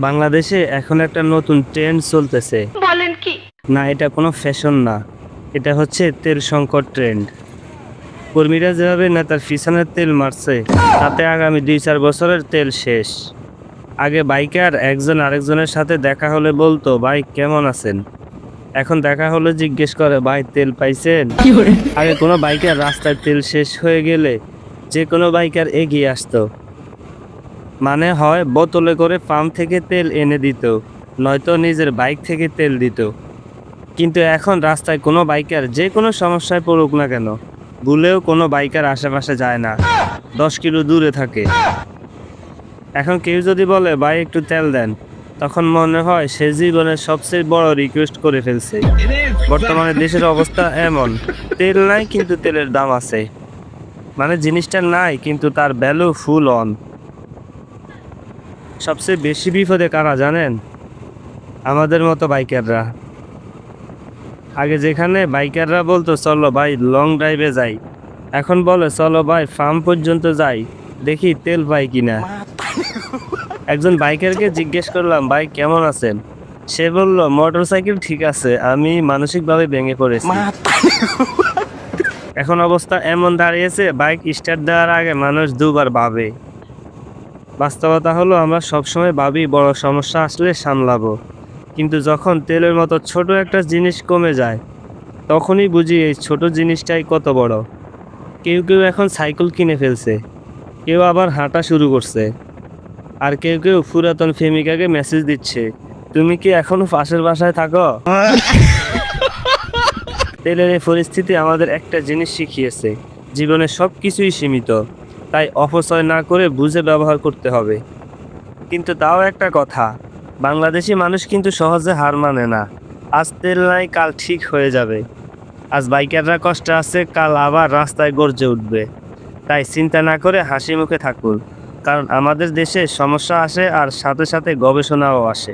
বাংলাদেশে এখন একটা নতুন ট্রেন্ড চলতেছে। বলেন কি? না, এটা কোনো ফ্যাশন না, এটা হচ্ছে তেল সংকট ট্রেন্ড। কর্মীরা যেভাবে নেতার পিছনে তেল মারছে, তাতে আগামী 2-4 বছরের তেল শেষ। আগে বাইকার একজন আরেকজনের সাথে দেখা হলে বলতো, ভাই কেমন আছেন। এখন দেখা হলে জিজ্ঞেস করে, ভাই তেল পাইছেন। আগে কোনো বাইকার রাস্তায় তেল শেষ হয়ে গেলে যে কোনো বাইকার এগিয়ে আসতো, মানে হয় বোতলে করে পাম্প থেকে তেল এনে দিত, নয়তো নিজের বাইক থেকে তেল দিত। কিন্তু এখন রাস্তায় কোনো বাইকার যে কোনো সমস্যায় পড়ুক না কেন, ভুলেও কোনো বাইকার আশেপাশে যায় না, 10 কিলো দূরে থাকে। এখন কেউ যদি বলে, ভাই একটু তেল দেন, তখন মনে হয় সে জীবনের সবচেয়ে বড় রিকোয়েস্ট করে ফেলছে। বর্তমানে দেশের অবস্থা এমন, তেল নাই কিন্তু তেলের দাম আছে, মানে জিনিসটা নাই কিন্তু তার ভ্যালু ফুল অন। সবচেয়ে বেশি বিপদে কারা জানেন? আমাদের মতো বাইকাররা। আগে যেখানে বাইকাররা বলতো চলো ভাই লং ড্রাইভে যাই, এখন বলে চলো ভাই ফার্ম পর্যন্ত যাই, দেখি তেল পাই কিনা। একজন বাইকারকে জিজ্ঞেস করলাম, ভাই কেমন আছেন? সে বলল, মোটরসাইকেল ঠিক আছে, আমি মানসিকভাবে ভেঙে পড়েছি। এখন অবস্থা এমন দাঁড়িয়েছে, বাইক স্টার্ট দেওয়ার আগে মানুষ দুবার ভাবে। বাস্তবতা হলো, আমরা সবসময় ভাবি বড় সমস্যা আসলে সামলাবো, কিন্তু যখন তেলের মতো ছোট একটা জিনিস কমে যায়, তখনই বুঝি এই ছোট জিনিসটাই কত বড়। কেউ কেউ এখন সাইকেল কিনে ফেলছে, কেউ আবার হাঁটা শুরু করছে, আর কেউ কেউ পুরাতন প্রেমিকাকে মেসেজ দিচ্ছে, তুমি কি এখনো পাশের বাসায় থাকো। তেলের এই পরিস্থিতি আমাদের একটা জিনিস শিখিয়েছে, জীবনে সব কিছুই সীমিত, তাই অপচয় না করে বুঝে ব্যবহার করতে হবে। কিন্তু তাও একটা কথা, বাংলাদেশি মানুষ কিন্তু সহজে হার মানে না। আজ তেল নাই, কাল ঠিক হয়ে যাবে। আজ বাইকাররা কষ্টে আছে, কাল আবার রাস্তায় গর্জে উঠবে। তাই চিন্তা না করে হাসি মুখে থাকুন, কারণ আমাদের দেশে সমস্যা আসে আর সাথে সাথে গবেষণাও আসে।